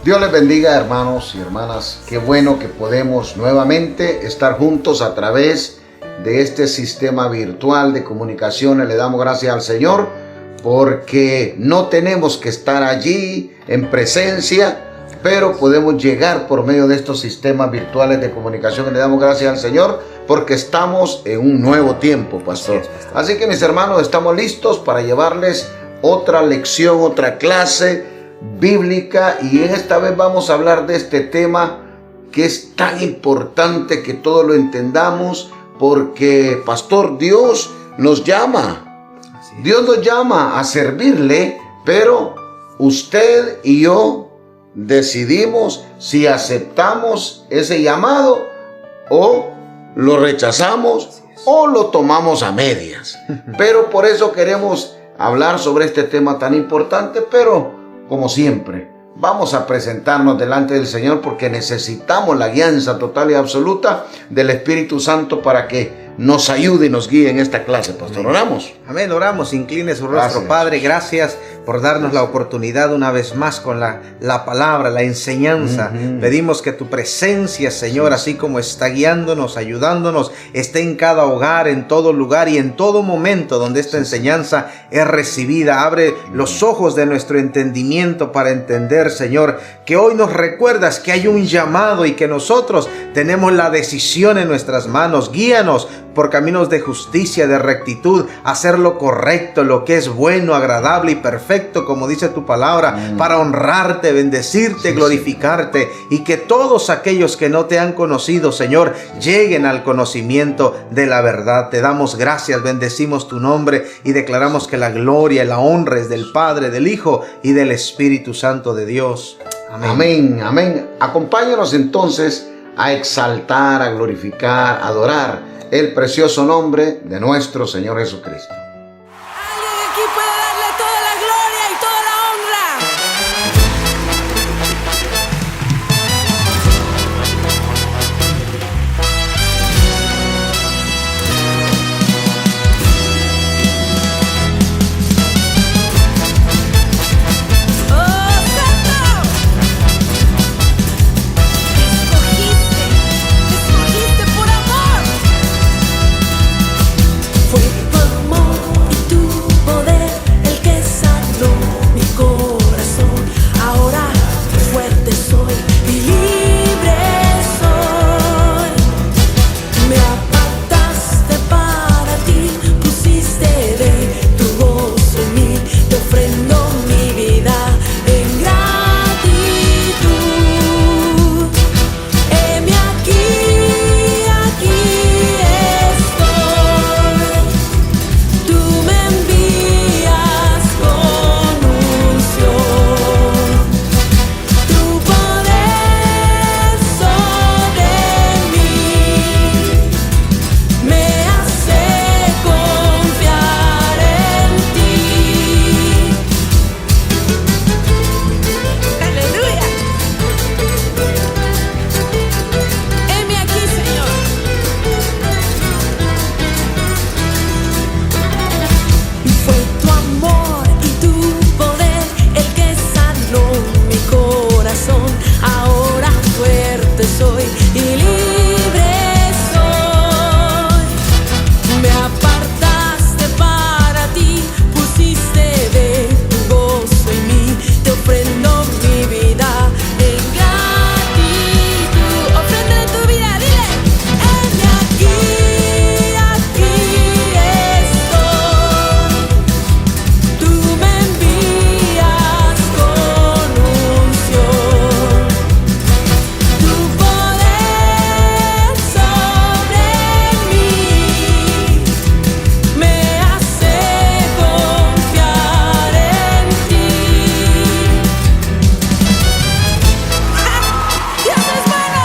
Dios les bendiga, hermanos y hermanas. Qué bueno que podemos nuevamente estar juntos a través de este sistema virtual de comunicaciones. Le damos gracias al Señor porque no tenemos que estar allí en presencia, pero podemos llegar por medio de estos sistemas virtuales de comunicación. Le damos gracias al Señor porque estamos en un nuevo tiempo, pastor. Así que, mis hermanos, estamos listos para llevarles otra lección, otra clase bíblica, y en esta vez vamos a hablar de este tema que es tan importante que todos lo entendamos, porque, pastor, Dios nos llama. Dios nos llama a servirle, pero usted y yo decidimos si aceptamos ese llamado o lo rechazamos o lo tomamos a medias. Pero por eso queremos hablar sobre este tema tan importante, pero como siempre, vamos a presentarnos delante del Señor porque necesitamos la guianza total y absoluta del Espíritu Santo para que nos ayude y nos guíe en esta clase, pastor. Oramos. Amén, oramos. Incline su rostro. Gracias. Padre, gracias por darnos la oportunidad una vez más con la palabra, la enseñanza. Pedimos que tu presencia, Señor, así como está guiándonos, ayudándonos, esté en cada hogar, en todo lugar y en todo momento donde esta enseñanza es recibida. Abre los ojos de nuestro entendimiento para entender, Señor, que hoy nos recuerdas que hay un llamado y que nosotros tenemos la decisión en nuestras manos. Guíanos por caminos de justicia, de rectitud, hacer lo correcto, lo que es bueno, agradable y perfecto, como dice tu palabra, para honrarte, bendecirte, glorificarte, y que todos aquellos que no te han conocido, Señor, lleguen al conocimiento de la verdad. Te damos gracias, bendecimos tu nombre y declaramos que la gloria y la honra es del Padre, del Hijo y del Espíritu Santo de Dios. Amén. Amén, amén. Acompáñanos entonces a exaltar, a glorificar, a adorar el precioso nombre de nuestro Señor Jesucristo. Alguien aquí puede darle toda la gloria y toda la ¡Oh, Santo! Escogiste por amor. Fue tu amor y tu poder el que sanó mi corazón. Ahora fuerte soy y libre soy. Me apartaste para ti, pusiste de tu gozo en mí. Te ofrendo mi vida en gratitud. Heme aquí, aquí estoy. Tú me envías con unción, tu poder sobre mí me hace confiar en ti. Aleluya. Heme aquí, Señor. Fue tu amor y tu poder el que sanó mi corazón. Ahora fuerte soy y libre soy. Me apartaste para ti, pusiste de tu gozo en mí. Te ofrendo mi vida en gratitud. Ofréndele tu vida, dile. Heme aquí, aquí estoy. Tú me envías con unción, tu poder sobre mí me hace confiar en ti. Dios es bueno,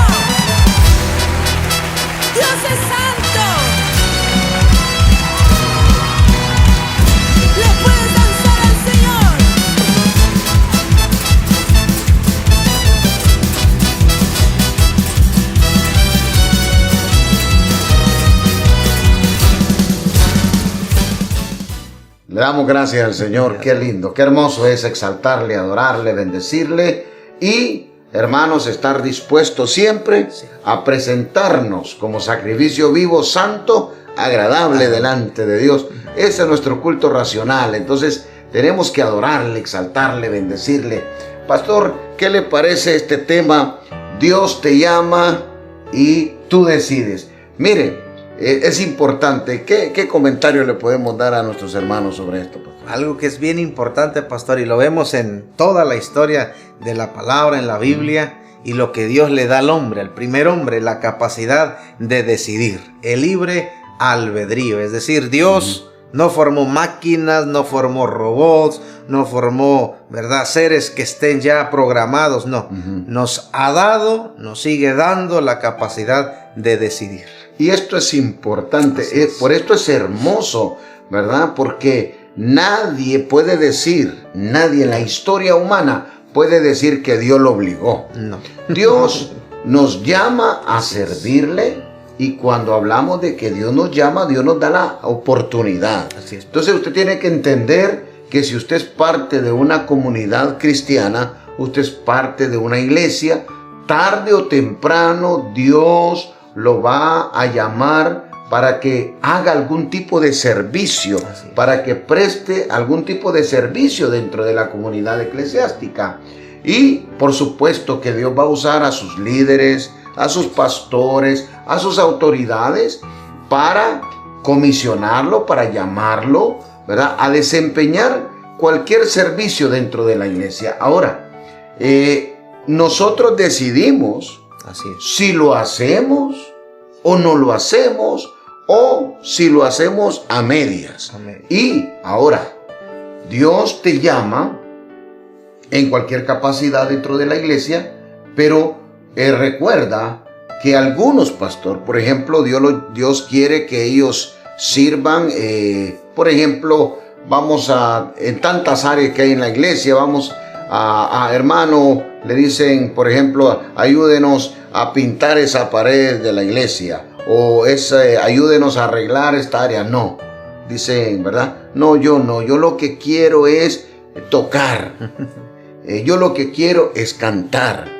Dios es santo. Le puedes danzar al Señor. Le damos gracias al Señor. Qué lindo, qué hermoso es exaltarle, adorarle, bendecirle y, hermanos, estar dispuestos siempre a presentarnos como sacrificio vivo, santo, agradable delante de Dios. Ese es nuestro culto racional. Entonces tenemos que adorarle, exaltarle, bendecirle. Pastor, ¿qué le parece este tema? Dios te llama y tú decides. Mire, es importante. ¿Qué comentario le podemos dar a nuestros hermanos sobre esto, pastor? Algo que es bien importante, pastor, y lo vemos en toda la historia de la palabra, en la Biblia, y lo que Dios le da al hombre, al primer hombre, la capacidad de decidir, el libre albedrío. Es decir, Dios no formó máquinas, no formó robots, no formó, ¿verdad?, seres que estén ya programados, no. Nos ha dado, nos sigue dando la capacidad de decidir. Y esto es importante, por esto es hermoso, ¿verdad? Porque nadie puede decir, nadie en la historia humana puede decir que Dios lo obligó. No. Dios nos llama a servirle, y cuando hablamos de que Dios nos llama, Dios nos da la oportunidad. Así es. Entonces usted tiene que entender que si usted es parte de una comunidad cristiana, usted es parte de una iglesia, tarde o temprano Dios lo va a llamar para que haga algún tipo de servicio, para que preste algún tipo de servicio dentro de la comunidad eclesiástica. Y por supuesto que Dios va a usar a sus líderes, a sus pastores, a sus autoridades para comisionarlo, para llamarlo, ¿verdad?, a desempeñar cualquier servicio dentro de la iglesia. Ahora, nosotros decidimos si lo hacemos o no lo hacemos, o si lo hacemos a medias. Y ahora, Dios te llama en cualquier capacidad dentro de la iglesia, pero recuerda que algunos, pastor, por ejemplo, Dios quiere que ellos sirvan, por ejemplo, en tantas áreas que hay en la iglesia, vamos a hermano, le dicen, por ejemplo, ayúdenos a pintar esa pared de la iglesia, o ayúdenos a arreglar esta área. No, dicen, ¿verdad? No, yo lo que quiero es tocar, yo lo que quiero es cantar.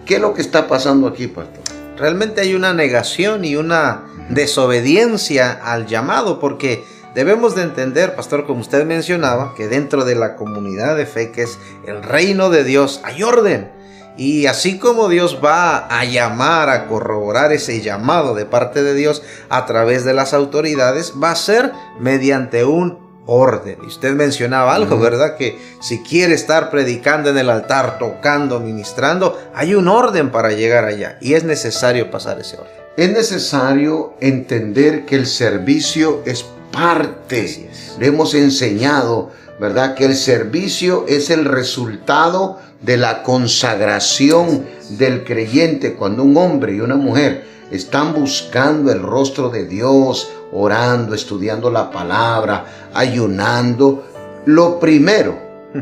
¿Qué es lo que está pasando aquí, pastor? Realmente hay una negación y una desobediencia al llamado, porque debemos de entender, pastor, como usted mencionaba, que dentro de la comunidad de fe, que es el reino de Dios, hay orden. Y así como Dios va a llamar, a corroborar ese llamado de parte de Dios a través de las autoridades, va a ser mediante un orden. Y usted mencionaba algo, ¿verdad? Que si quiere estar predicando en el altar, tocando, ministrando, hay un orden para llegar allá, y es necesario pasar ese orden. Es necesario entender que el servicio es parte. Le hemos enseñado, ¿verdad?, que el servicio es el resultado de la consagración del creyente. Cuando un hombre y una mujer están buscando el rostro de Dios, orando, estudiando la palabra, ayunando, lo primero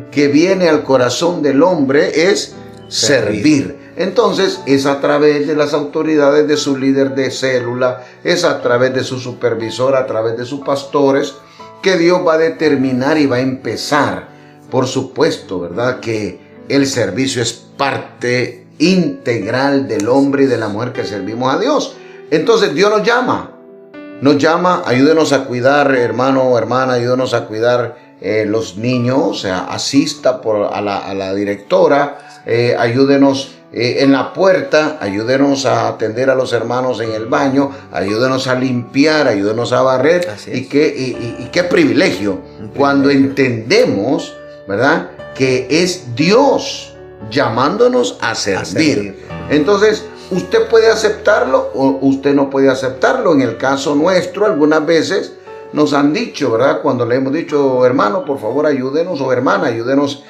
que viene al corazón del hombre es servir. Entonces es a través de las autoridades, de su líder de célula, es a través de su supervisor, a través de sus pastores, que Dios va a determinar y va a empezar. Por supuesto, ¿verdad?, que el servicio es parte integral del hombre y de la mujer que servimos a Dios. Entonces Dios nos llama, ayúdenos a cuidar, hermano o hermana, ayúdenos a cuidar los niños, o sea, asista a la directora, ayúdenos en la puerta, ayúdenos a atender a los hermanos en el baño, ayúdenos a limpiar, ayúdenos a barrer. Y qué privilegio cuando entendemos, ¿verdad?, que es Dios llamándonos a servir. Entonces, usted puede aceptarlo o usted no puede aceptarlo. En el caso nuestro, algunas veces nos han dicho, ¿verdad?, cuando le hemos dicho, hermano, por favor ayúdenos, o hermana, ayúdenos,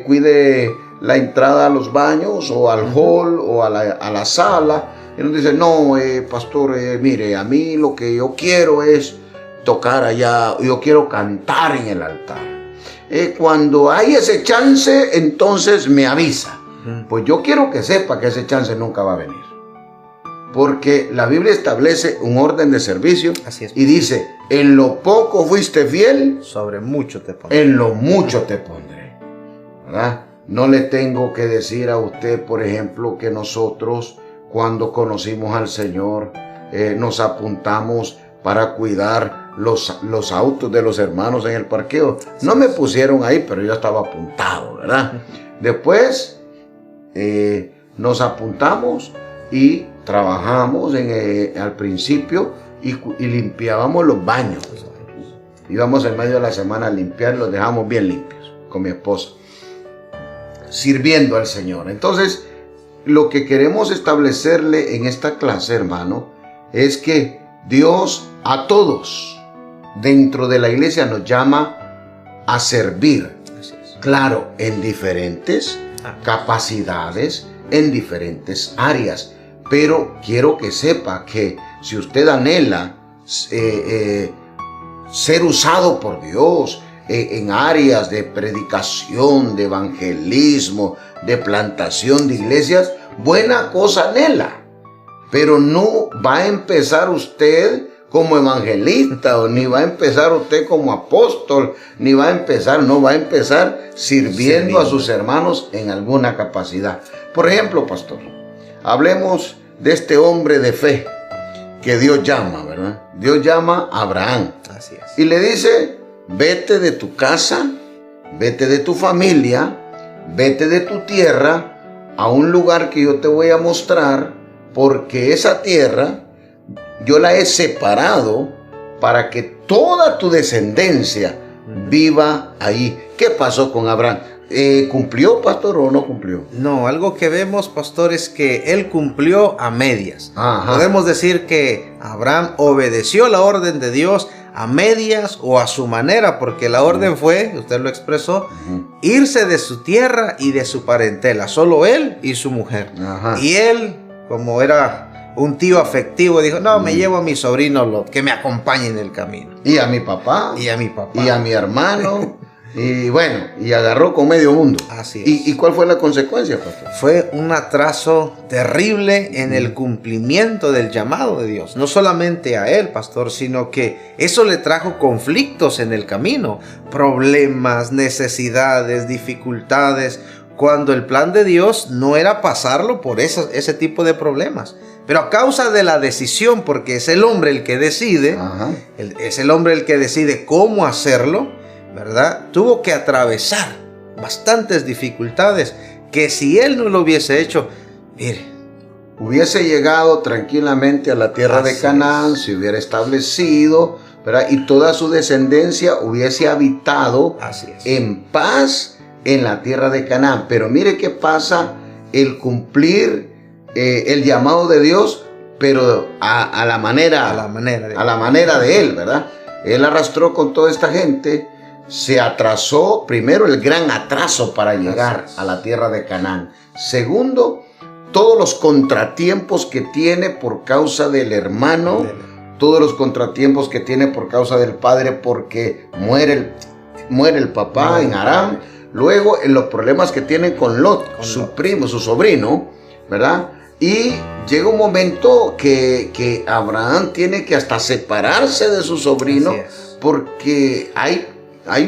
cuide la entrada a los baños o al hall o a la sala. Y nos dice, no, pastor, mire, a mí lo que yo quiero es tocar allá, yo quiero cantar en el altar. Cuando hay ese chance, entonces me avisa. Pues yo quiero que sepa que ese chance nunca va a venir. Porque la Biblia establece un orden de servicio. Así es. Y dice, en lo poco fuiste fiel, sobre mucho te pondré. en lo mucho te pondré. ¿Verdad? no le tengo que decir a usted, por ejemplo, que nosotros cuando conocimos al Señor nos apuntamos para cuidar los autos de los hermanos en el parqueo. No me pusieron ahí, pero yo estaba apuntado, ¿verdad? Después nos apuntamos y trabajamos al principio y limpiábamos los baños. Íbamos en medio de la semana a limpiar, los dejamos bien limpios con mi esposa, sirviendo al Señor. Entonces, lo que queremos establecerle en esta clase, hermano, es que Dios a todos dentro de la iglesia nos llama a servir. Claro, en diferentes capacidades, en diferentes áreas. Pero quiero que sepa que si usted anhela ser usado por Dios en áreas de predicación, de evangelismo, de plantación de iglesias, buena cosa anhela. Pero no va a empezar usted como evangelista, o ni va a empezar usted como apóstol, ni va a empezar, no va a empezar sirviendo a sus hermanos en alguna capacidad. Por ejemplo, pastor, hablemos de este hombre de fe que Dios llama, ¿verdad? Dios llama a Abraham. Así es. Y le dice, vete de tu casa, vete de tu familia, vete de tu tierra a un lugar que yo te voy a mostrar, porque esa tierra yo la he separado para que toda tu descendencia viva ahí. ¿Qué pasó con Abraham? ¿Cumplió, pastor, o no cumplió? No, algo que vemos, pastor, es que él cumplió a medias. Ajá. Podemos decir que Abraham obedeció la orden de Dios a medias o a su manera, porque la orden fue, usted lo expresó, irse de su tierra y de su parentela, solo él y su mujer. Ajá. Y él, como era un tío afectivo, dijo, no, me llevo a mi sobrino Lot, que me acompañe en el camino. Y a mi papá. Y a mi papá. Y a mi hermano. Y bueno, y agarró con medio mundo. Así es. ¿Y cuál fue la consecuencia, pastor? Fue un atraso terrible en el cumplimiento del llamado de Dios. No solamente a él, pastor, sino que eso le trajo conflictos en el camino. Problemas, necesidades, dificultades. Cuando el plan de Dios no era pasarlo por ese tipo de problemas. Pero a causa de la decisión, porque es el hombre el que decide, es el hombre el que decide cómo hacerlo, ¿verdad? Tuvo que atravesar bastantes dificultades que si él no lo hubiese hecho, mire, hubiese llegado tranquilamente a la tierra de Canaán, se hubiera establecido, ¿verdad? Y toda su descendencia hubiese habitado en paz en la tierra de Canaán. Pero mire qué pasa el cumplir el llamado de Dios, pero a la manera de él, ¿verdad? Él arrastró con toda esta gente. Se atrasó, primero el gran atraso para llegar a la tierra de Canaán. Segundo, todos los contratiempos que tiene por causa del hermano, todos los contratiempos que tiene por causa del padre, porque muere el papá en Aram. Luego, en los problemas que tiene con Lot, su primo, su sobrino, ¿verdad? Y llega un momento que Abraham tiene que hasta separarse de su sobrino, porque hay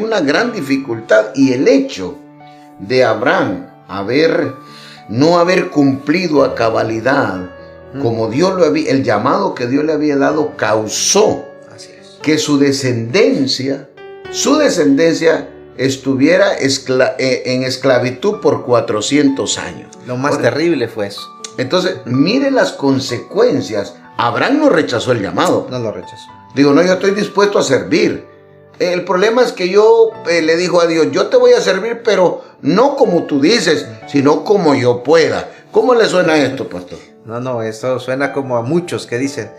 una gran dificultad. Y el hecho de Abraham no haber cumplido a cabalidad como Dios el llamado que Dios le había dado, causó que su descendencia estuviera en esclavitud por 400 años. Lo más terrible fue eso. Entonces, mire las consecuencias. Abraham no rechazó el llamado. No lo rechazó. Digo, no, yo estoy dispuesto a servir. El problema es que yo le dijo a Dios, yo te voy a servir, pero no como tú dices, sino como yo pueda. ¿Cómo le suena esto, pastor? No, eso suena como a muchos que dicen,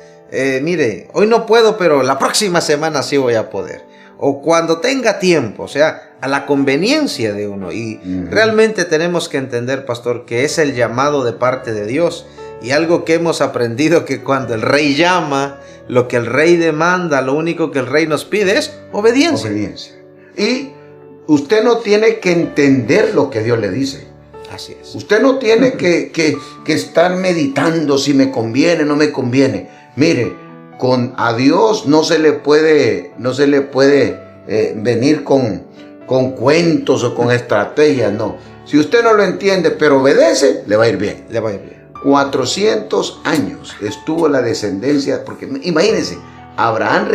mire, hoy no puedo, pero la próxima semana sí voy a poder. O cuando tenga tiempo, o sea, a la conveniencia de uno. Y realmente tenemos que entender, pastor, que es el llamado de parte de Dios. Y algo que hemos aprendido, que cuando el rey llama, lo que el rey demanda, lo único que el rey nos pide es obediencia. Y usted no tiene que entender lo que Dios le dice. Así es. Usted no tiene que estar meditando si me conviene o no me conviene. Mire, a Dios no se le puede venir con cuentos o con estrategias, no. Si usted no lo entiende, pero obedece, le va a ir bien. Le va a ir bien. 400 años estuvo la descendencia, porque imagínense, Abraham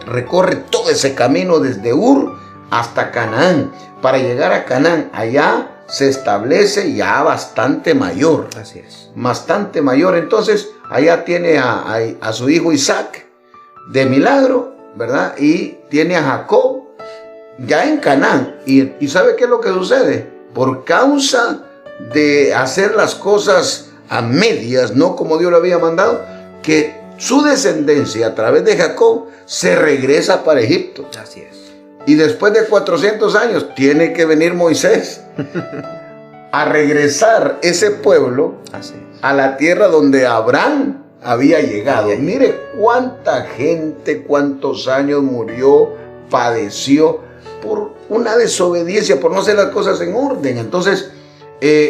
recorre todo ese camino desde Ur hasta Canaán. Para llegar a Canaán, allá se establece ya bastante mayor. Así es. Bastante mayor. Entonces, allá tiene a su hijo Isaac de milagro, ¿verdad? Y tiene a Jacob ya en Canaán. ¿Y sabe qué es lo que sucede? Por causa de hacer las cosas a medias, no como Dios lo había mandado, que su descendencia a través de Jacob se regresa para Egipto. Así es. Y después de 400 años tiene que venir Moisés a regresar ese pueblo a la tierra donde Abraham había llegado. Mire cuánta gente, cuántos años murió, padeció por una desobediencia, por no hacer las cosas en orden. Entonces,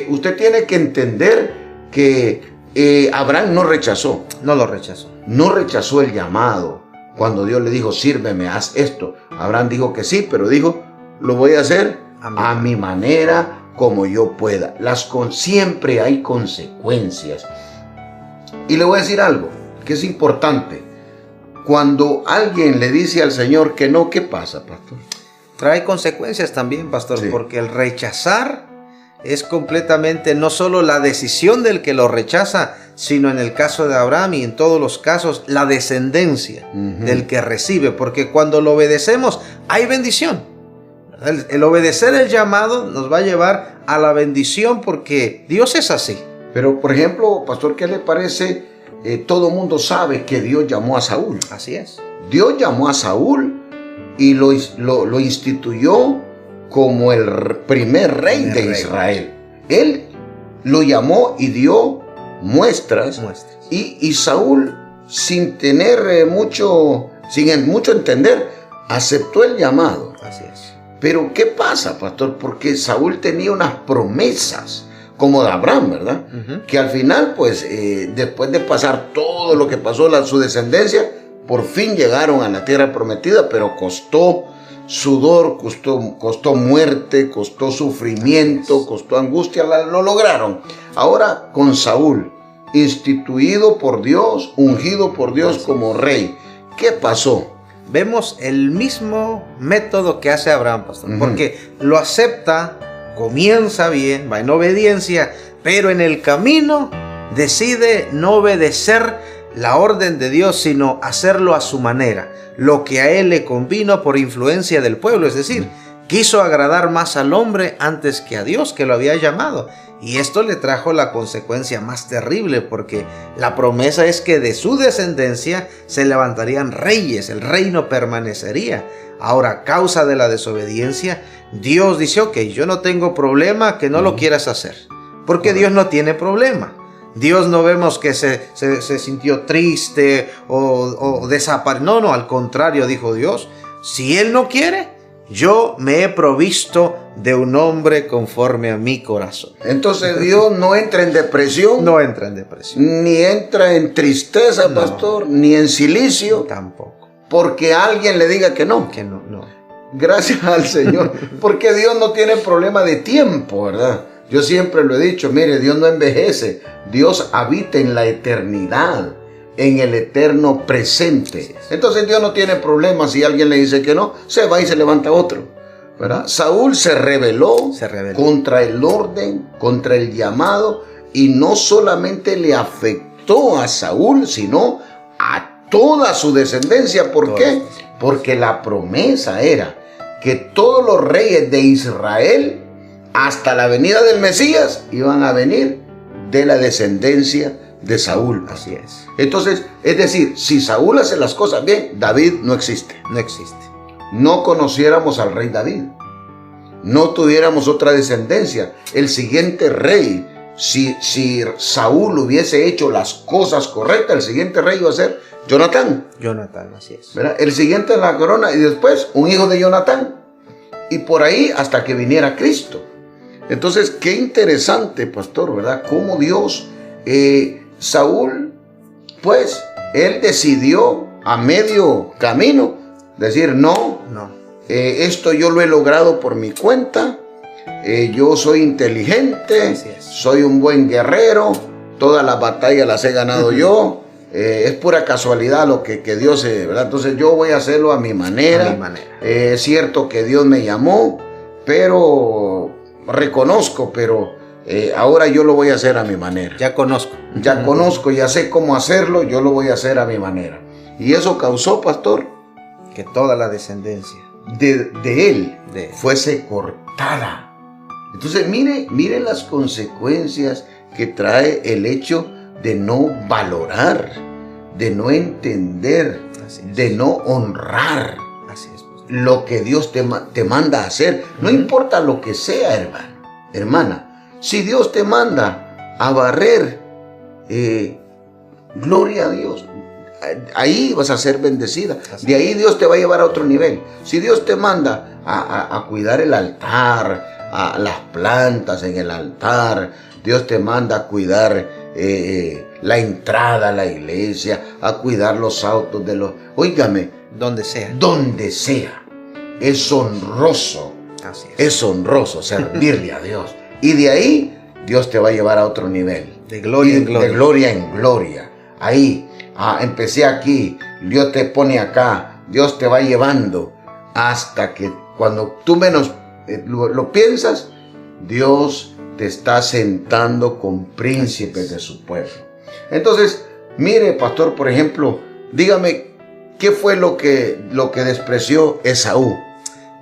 usted tiene que entender que Abraham no rechazó. No lo rechazó. No rechazó el llamado. Cuando Dios le dijo, sírveme, haz esto. Abraham dijo que sí, pero dijo, lo voy a hacer a mi manera, como yo pueda. Siempre hay consecuencias. Y le voy a decir algo que es importante. Cuando alguien le dice al Señor que no, ¿qué pasa, pastor? Trae consecuencias también, pastor, Sí. porque el rechazar es completamente no solo la decisión del que lo rechaza, sino en el caso de Abraham y en todos los casos la descendencia del que recibe, porque cuando lo obedecemos hay bendición. El obedecer el llamado nos va a llevar a la bendición porque Dios es así. Pero, por ejemplo, pastor, ¿qué le parece? Todo mundo sabe que Dios llamó a Saúl. Así es. Dios llamó a Saúl y lo instituyó como el primer rey de Israel. Él lo llamó y dio muestras. Y Saúl, sin tener mucho entender, aceptó el llamado. Así es. Pero ¿qué pasa, pastor? Porque Saúl tenía unas promesas, como de Abraham, ¿verdad? Que al final, pues, después de pasar todo lo que pasó su descendencia, por fin llegaron a la tierra prometida, pero costó sudor, costó muerte, costó sufrimiento, costó angustia, lo lograron. Ahora con Saúl, instituido por Dios, ungido por Dios como rey, ¿qué pasó? Vemos el mismo método que hace Abraham, pastor, porque lo acepta, comienza bien, va en obediencia, pero en el camino decide no obedecer la orden de Dios, sino hacerlo a su manera, lo que a él le convino por influencia del pueblo, es decir, quiso agradar más al hombre antes que a Dios, que lo había llamado. Y esto le trajo la consecuencia más terrible, porque la promesa es que de su descendencia se levantarían reyes, el reino permanecería. Ahora, a causa de la desobediencia, Dios dice, ok, yo no tengo problema que no lo quieras hacer, porque Dios no tiene problema. Dios no vemos que se sintió triste o desapareció. No, al contrario, dijo Dios, si Él no quiere, yo me he provisto de un hombre conforme a mi corazón. Entonces Dios no entra en depresión. No entra en depresión. Ni entra en tristeza, pastor, ni en silicio. Tampoco. Porque alguien le diga que no. Que no. Gracias al Señor. Porque Dios no tiene problema de tiempo, ¿verdad? Yo siempre lo he dicho, mire, Dios no envejece. Dios habita en la eternidad, en el eterno presente. Entonces Dios no tiene problema si alguien le dice que no, se va y se levanta otro, ¿verdad? Saúl se rebeló contra el orden, contra el llamado, y no solamente le afectó a Saúl, sino a toda su descendencia. ¿Por qué? Porque la promesa era que todos los reyes de Israel, hasta la venida del Mesías, iban a venir de la descendencia de Saúl. Así es. Entonces, es decir, si Saúl hace las cosas bien, David no existe. No existe. No conociéramos al rey David. No tuviéramos otra descendencia. El siguiente rey, si Saúl hubiese hecho las cosas correctas, el siguiente rey iba a ser Jonatán. Jonatán, así es. ¿Verdad? El siguiente en la corona y después un hijo de Jonatán. Y por ahí hasta que viniera Cristo. Entonces, qué interesante, pastor, ¿verdad? Cómo Dios, Saúl, pues, él decidió a medio camino decir, no, esto yo lo he logrado por mi cuenta, yo soy inteligente, Así es. soy un buen guerrero, todas las batallas las he ganado yo, es pura casualidad lo que Dios, ¿verdad? Entonces yo voy a hacerlo a mi manera. A mi manera. Es cierto que Dios me llamó, pero reconozco, pero ahora yo lo voy a hacer a mi manera. Ya conozco. Ya conozco, ya sé cómo hacerlo, yo lo voy a hacer a mi manera. Y eso causó, pastor, Que toda la descendencia de él de fuese cortada. Entonces mire las consecuencias que trae el hecho de no valorar, de no entender, Así es. de no honrar Así es, pastor. lo que Dios te manda a hacer. No importa lo que sea, hermano, hermana. Si Dios te manda a barrer, gloria a Dios. Ahí vas a ser bendecida. Así De ahí Dios te va a llevar a otro nivel. Si Dios te manda a cuidar el altar, a las plantas en el altar, Dios te manda a cuidar la entrada a la iglesia, a cuidar los autos de los... Óigame, Donde sea. donde sea, es honroso. Así es. Es honroso servirle a Dios. Y de ahí Dios te va a llevar a otro nivel. De gloria Y en gloria. De gloria en gloria. Ahí, empecé aquí, Dios te pone acá, Dios te va llevando hasta que cuando tú menos lo piensas, Dios te está sentando con príncipes de su pueblo. Entonces, mire, pastor, por ejemplo, dígame, ¿qué fue lo que despreció Esaú?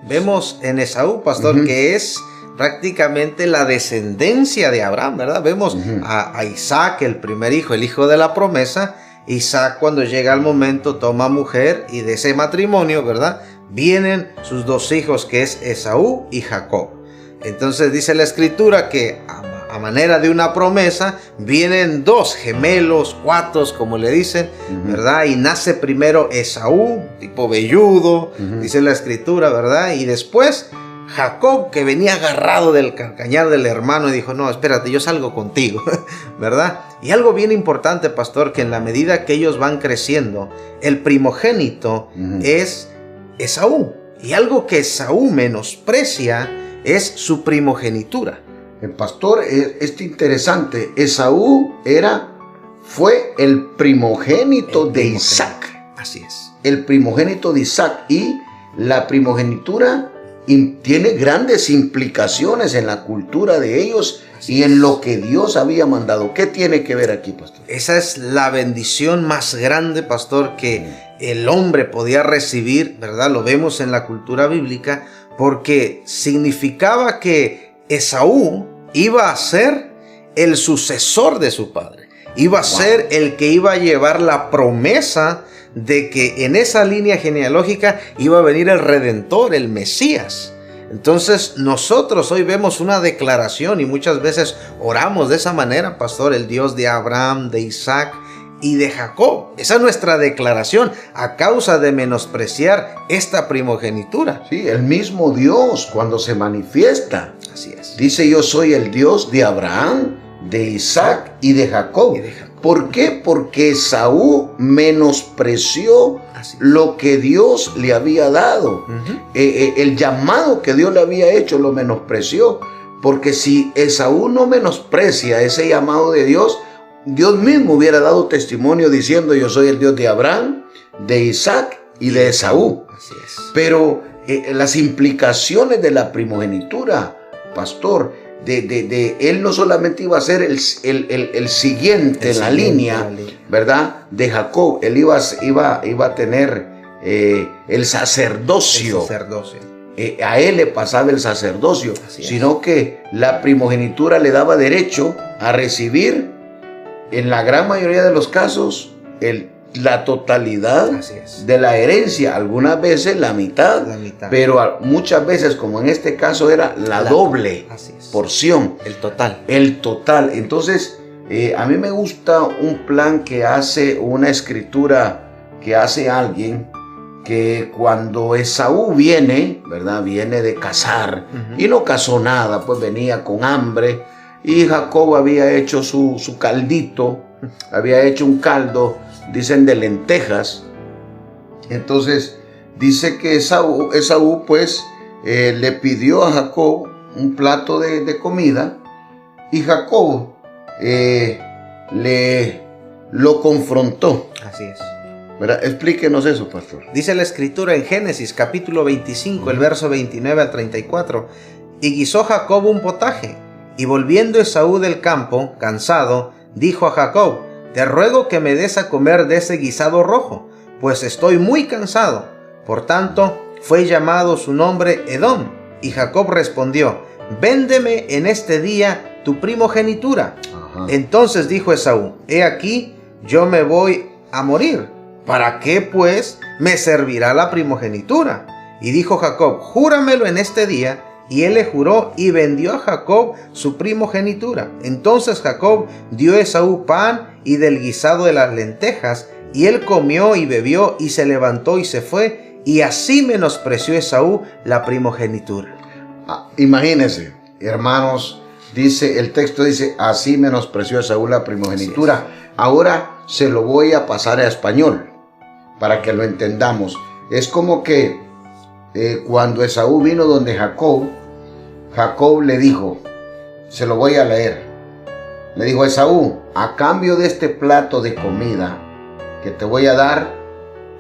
Vemos en Esaú, pastor, Ujú. que es prácticamente la descendencia de Abraham, ¿verdad? Vemos Ujú. a Isaac, el primer hijo, el hijo de la promesa. Isaac, cuando llega el momento, toma mujer, y de ese matrimonio, ¿verdad?, vienen sus dos hijos, que es Esaú y Jacob. Entonces dice la escritura que a manera de una promesa vienen dos gemelos, cuatos, como le dicen, Ujú. ¿verdad? Y nace primero Esaú, tipo velludo, Ujú. dice la escritura, ¿verdad? Y después Jacob, que venía agarrado del carcañar del hermano, y dijo: no, espérate, yo salgo contigo, ¿verdad? Y algo bien importante, pastor, que en la medida que ellos van creciendo, el primogénito Ujú. es Esaú. Y algo que Esaú menosprecia es su primogenitura. El pastor, es interesante. Esaú fue el primogénito El de primogénito. Isaac. Así es. El primogénito de Isaac. Y la primogenitura tiene grandes implicaciones en la cultura de ellos y en lo que Dios había mandado. ¿Qué tiene que ver aquí, pastor? Esa es la bendición más grande, pastor, que el hombre podía recibir, ¿verdad? Lo vemos en la cultura bíblica, porque significaba que Esaú iba a ser el sucesor de su padre. Iba a ser el que iba a llevar la promesa de que en esa línea genealógica iba a venir el Redentor, el Mesías. Entonces nosotros hoy vemos una declaración y muchas veces oramos de esa manera, pastor, el Dios de Abraham, de Isaac y de Jacob. Esa es nuestra declaración a causa de menospreciar esta primogenitura. Sí, el mismo Dios cuando se manifiesta Así es. dice: yo soy el Dios de Abraham, de Isaac y de Jacob. Y de Jacob. ¿Por qué? Porque Esaú menospreció Así es. lo que Dios le había dado. Ujú. El llamado que Dios le había hecho lo menospreció. Porque si Esaú no menosprecia ese llamado de Dios, Dios mismo hubiera dado testimonio diciendo: yo soy el Dios de Abraham, de Isaac y de Esaú. Así es. Pero las implicaciones de la primogenitura, pastor, de él no solamente iba a ser el siguiente en la línea, ¿verdad?, de Jacob. Él iba a tener el sacerdocio. El sacerdocio. A él le pasaba el sacerdocio, Así es. sino que la primogenitura le daba derecho a recibir, en la gran mayoría de los casos, la totalidad Así es. de la herencia, algunas veces la mitad, La mitad. pero muchas veces, como en este caso, era la doble Así es. porción, El total. el total. Entonces, a mí me gusta un plan que hace una escritura, que hace alguien, que cuando Esaú viene, ¿verdad?, viene de cazar, Ujú. y no cazó nada, pues venía con hambre, y Jacob había hecho su caldito, había hecho un caldo, dicen, de lentejas. Entonces dice que Esaú pues le pidió a Jacob un plato de comida y Jacob lo confrontó. Así es. ¿Verdad? Explíquenos eso, pastor. Dice la escritura en Génesis capítulo 25, el verso 29 al 34. Y guisó Jacob un potaje, y volviendo Esaú del campo, cansado, dijo a Jacob: te ruego que me des a comer de ese guisado rojo, pues estoy muy cansado. Por tanto, fue llamado su nombre Edom. Y Jacob respondió: véndeme en este día tu primogenitura. Ajá. Entonces dijo Esaú: he aquí, yo me voy a morir. ¿Para qué, pues, me servirá la primogenitura? Y dijo Jacob: júramelo en este día. Y él le juró y vendió a Jacob su primogenitura. Entonces Jacob dio a Esaú pan y del guisado de las lentejas, y él comió y bebió y se levantó y se fue, y así menospreció Esaú la primogenitura. Imagínense, hermanos, dice el texto, dice, así menospreció Esaú la primogenitura. Ahora se lo voy a pasar a español para que lo entendamos. Es como que cuando Esaú vino donde Jacob le dijo, se lo voy a leer, le dijo: Esaú, a cambio de este plato de comida que te voy a dar,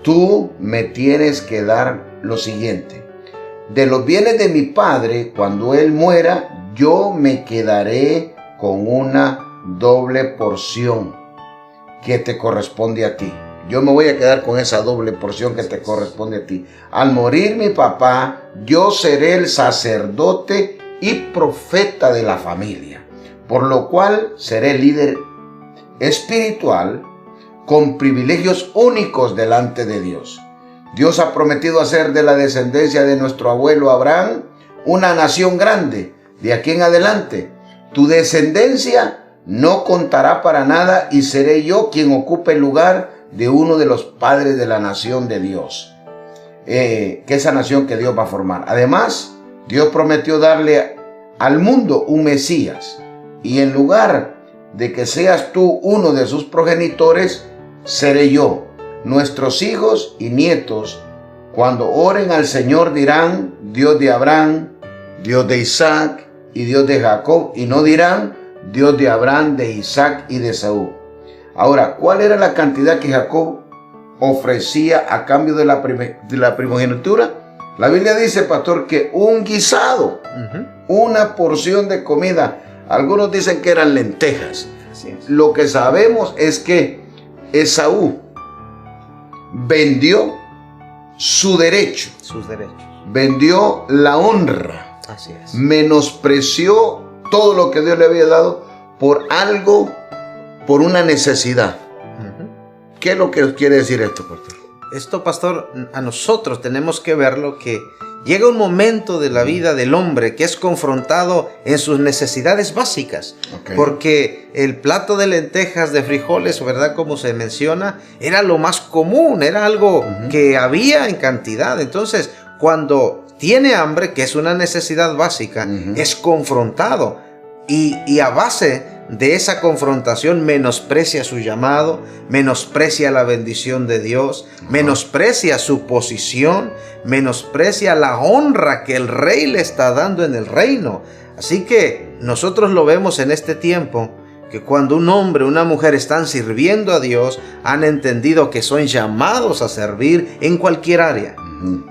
tú me tienes que dar lo siguiente: de los bienes de mi padre, cuando él muera, yo me quedaré con una doble porción que te corresponde a ti. Yo me voy a quedar con esa doble porción que te corresponde a ti. Al morir mi papá, yo seré el sacerdote y profeta de la familia, por lo cual seré líder espiritual con privilegios únicos delante de Dios. Dios ha prometido hacer de la descendencia de nuestro abuelo Abraham una nación grande. De aquí en adelante, tu descendencia no contará para nada y seré yo quien ocupe el lugar de uno de los padres de la nación de Dios, que esa nación que Dios va a formar. Además, Dios prometió darle al mundo un Mesías, y en lugar de que seas tú uno de sus progenitores, seré yo. Nuestros hijos y nietos, cuando oren al Señor, dirán: Dios de Abraham, Dios de Isaac y Dios de Jacob, y no dirán: Dios de Abraham, de Isaac y de Esaú. Ahora, ¿cuál era la cantidad que Jacob ofrecía a cambio de la primogenitura? La Biblia dice, pastor, que un guisado, una porción de comida. Algunos dicen que eran lentejas. Lo que sabemos es que Esaú vendió su derecho, sus derechos, vendió la honra. Así es. Menospreció todo lo que Dios le había dado por algo, por una necesidad. ¿Qué es lo que quiere decir esto, pastor? Esto, pastor, a nosotros tenemos que verlo, que llega un momento de la vida del hombre que es confrontado en sus necesidades básicas. Porque el plato de lentejas, de frijoles, ¿verdad? Como se menciona, era lo más común, era algo que había en cantidad. Entonces, cuando tiene hambre, que es una necesidad básica, es confrontado. Y a base de esa confrontación menosprecia su llamado, menosprecia la bendición de Dios, menosprecia su posición, menosprecia la honra que el rey le está dando en el reino. Así que nosotros lo vemos en este tiempo, que cuando un hombre o una mujer están sirviendo a Dios, han entendido que son llamados a servir en cualquier área,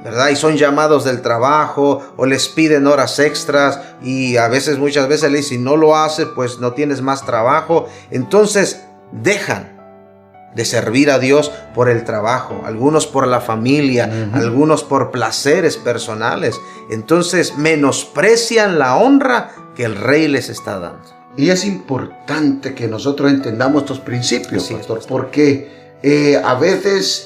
¿verdad? Y son llamados del trabajo, o les piden horas extras, y muchas veces le dicen: si no lo haces, pues no tienes más trabajo. Entonces dejan de servir a Dios por el trabajo, algunos por la familia, algunos por placeres personales. Entonces menosprecian la honra que el rey les está dando. Y es importante que nosotros entendamos estos principios, pastor, porque a veces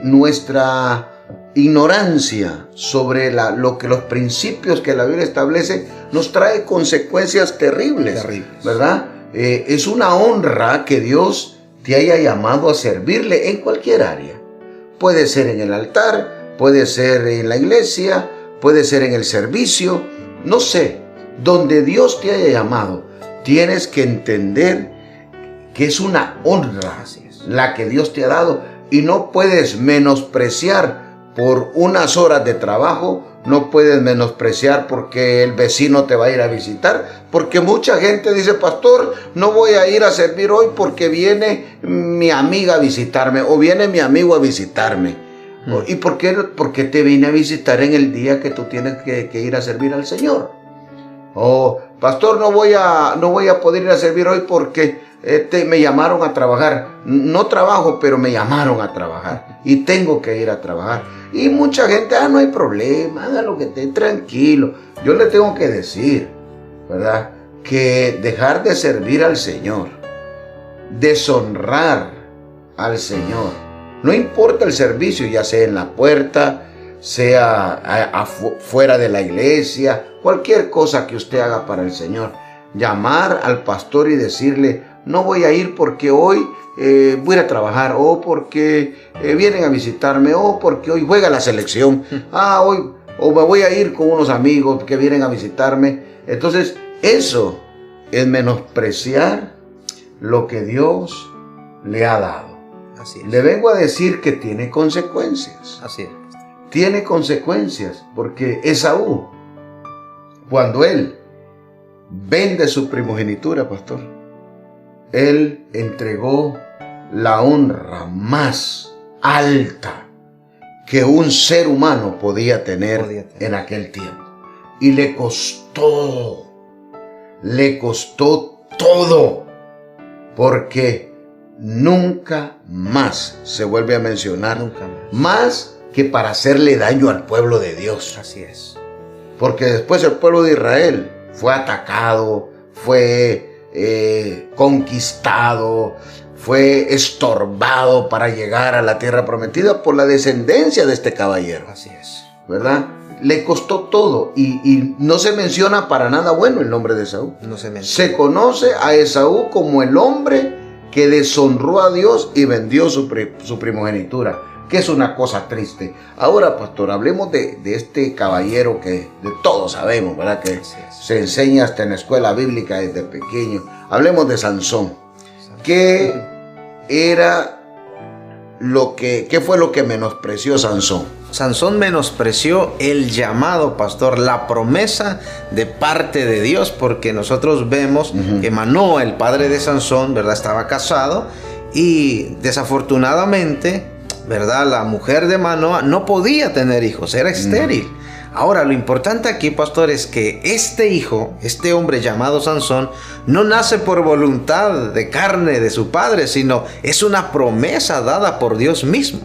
nuestra ignorancia sobre los principios que la Biblia establece nos trae consecuencias terribles. ¿Verdad? Es una honra que Dios te haya llamado a servirle en cualquier área. Puede ser en el altar, puede ser en la iglesia, puede ser en el servicio, no sé, donde Dios te haya llamado. Tienes que entender que es una honra la que Dios te ha dado, y no puedes menospreciar por unas horas de trabajo, no puedes menospreciar porque el vecino te va a ir a visitar, porque mucha gente dice, pastor, no voy a ir a servir hoy porque viene mi amiga a visitarme o viene mi amigo a visitarme. ¿Y por qué te viene a visitar en el día que tú tienes que ir a servir al Señor? O, pastor, no voy a poder ir a servir hoy porque me llamaron a trabajar. No trabajo, pero me llamaron a trabajar y tengo que ir a trabajar. Y mucha gente, no hay problema, haga lo que esté tranquilo. Yo le tengo que decir, ¿verdad?, que dejar de servir al Señor, deshonrar al Señor, no importa el servicio, ya sea en la puerta, sea fuera de la iglesia, cualquier cosa que usted haga para el Señor, llamar al pastor y decirle, no voy a ir porque hoy voy a ir a trabajar, o porque vienen a visitarme, o porque hoy juega la selección, hoy, o me voy a ir con unos amigos que vienen a visitarme. Entonces, eso es menospreciar lo que Dios le ha dado. Así es. Le vengo a decir que tiene consecuencias. Así es. Tiene consecuencias, porque Esaú, cuando él vende su primogenitura, pastor, él entregó la honra más alta que un ser humano podía tener en aquel tiempo. Y le costó todo, porque nunca más se vuelve a mencionar, Nunca más que para hacerle daño al pueblo de Dios. Así es. Porque después el pueblo de Israel fue atacado, fue conquistado, fue estorbado para llegar a la tierra prometida por la descendencia de este caballero. Así es. ¿Verdad? Le costó todo y no se menciona para nada bueno el nombre de Esaú. No se menciona. Se conoce a Esaú como el hombre que deshonró a Dios y vendió su primogenitura, que es una cosa triste. Ahora, pastor, hablemos de este caballero que de todos sabemos, ¿verdad?, que se enseña hasta en la escuela bíblica desde pequeño. Hablemos de Sansón. ¿Qué fue lo que menospreció Sansón? Sansón menospreció el llamado, pastor, la promesa de parte de Dios, porque nosotros vemos que Manoa, el padre de Sansón, ¿verdad?, estaba casado y desafortunadamente, ¿verdad?, la mujer de Manoa no podía tener hijos, era estéril. Ahora, lo importante aquí, pastor, es que este hijo, este hombre llamado Sansón, no nace por voluntad de carne de su padre, sino es una promesa dada por Dios mismo.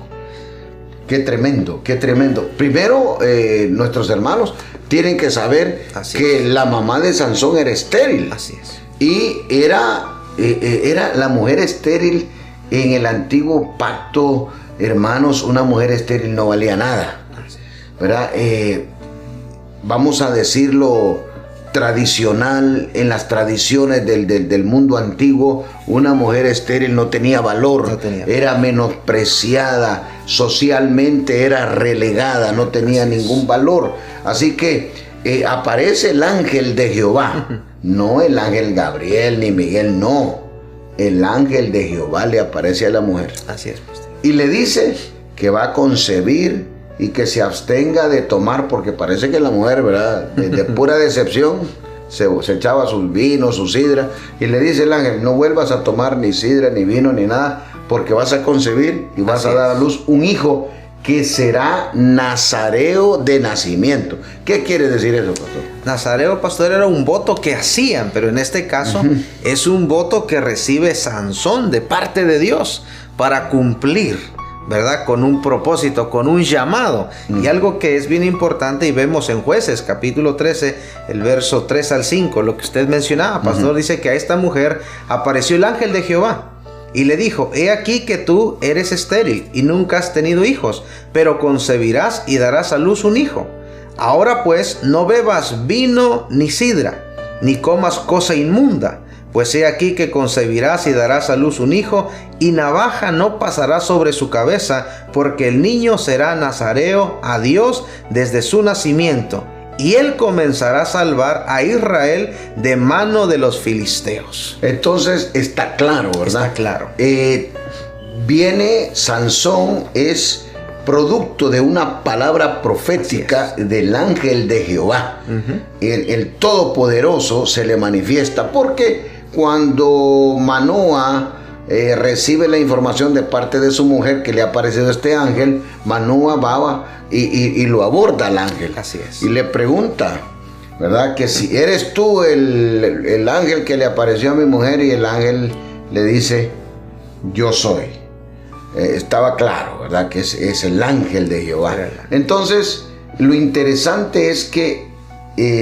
Qué tremendo, qué tremendo. Primero, nuestros hermanos tienen que saber que la mamá de Sansón era estéril. Así es. Y era la mujer estéril en el antiguo pacto, hermanos, una mujer estéril no valía nada, ¿verdad? Vamos a decirlo tradicional, en las tradiciones del mundo antiguo, una mujer estéril no tenía valor, era menospreciada, socialmente era relegada, no tenía ningún valor. Así que aparece el ángel de Jehová, no el ángel Gabriel ni Miguel, no. El ángel de Jehová le aparece a la mujer. Así es, pastor. Y le dice que va a concebir y que se abstenga de tomar, porque parece que la mujer, ¿verdad?, de pura decepción, se echaba sus vinos, su sidra, y le dice el ángel, no vuelvas a tomar ni sidra, ni vino, ni nada, porque vas a concebir y vas a dar a luz un hijo que será nazareo de nacimiento. ¿Qué quiere decir eso, pastor? Nazareo, pastor, era un voto que hacían, pero en este caso es un voto que recibe Sansón de parte de Dios para cumplir, ¿verdad?, con un propósito, con un llamado. Y algo que es bien importante, y vemos en Jueces capítulo 13, el verso 3 al 5, lo que usted mencionaba, pastor, dice que a esta mujer apareció el ángel de Jehová y le dijo, he aquí que tú eres estéril y nunca has tenido hijos, pero concebirás y darás a luz un hijo. Ahora pues, no bebas vino ni sidra, ni comas cosa inmunda, pues he aquí que concebirás y darás a luz un hijo, y navaja no pasará sobre su cabeza, porque el niño será nazareo a Dios desde su nacimiento, y él comenzará a salvar a Israel de mano de los filisteos. Entonces está claro, ¿verdad? Está claro. Viene Sansón, es producto de una palabra profética del ángel de Jehová. El Todopoderoso se le manifiesta, porque cuando Manoah recibe la información de parte de su mujer que le ha aparecido este ángel, Manoah va y lo aborda al ángel. Así es. Y le pregunta, ¿verdad? Que si eres tú el ángel que le apareció a mi mujer, y el ángel le dice, yo soy. Estaba claro, ¿verdad? Que es el ángel de Jehová. Entonces, lo interesante es que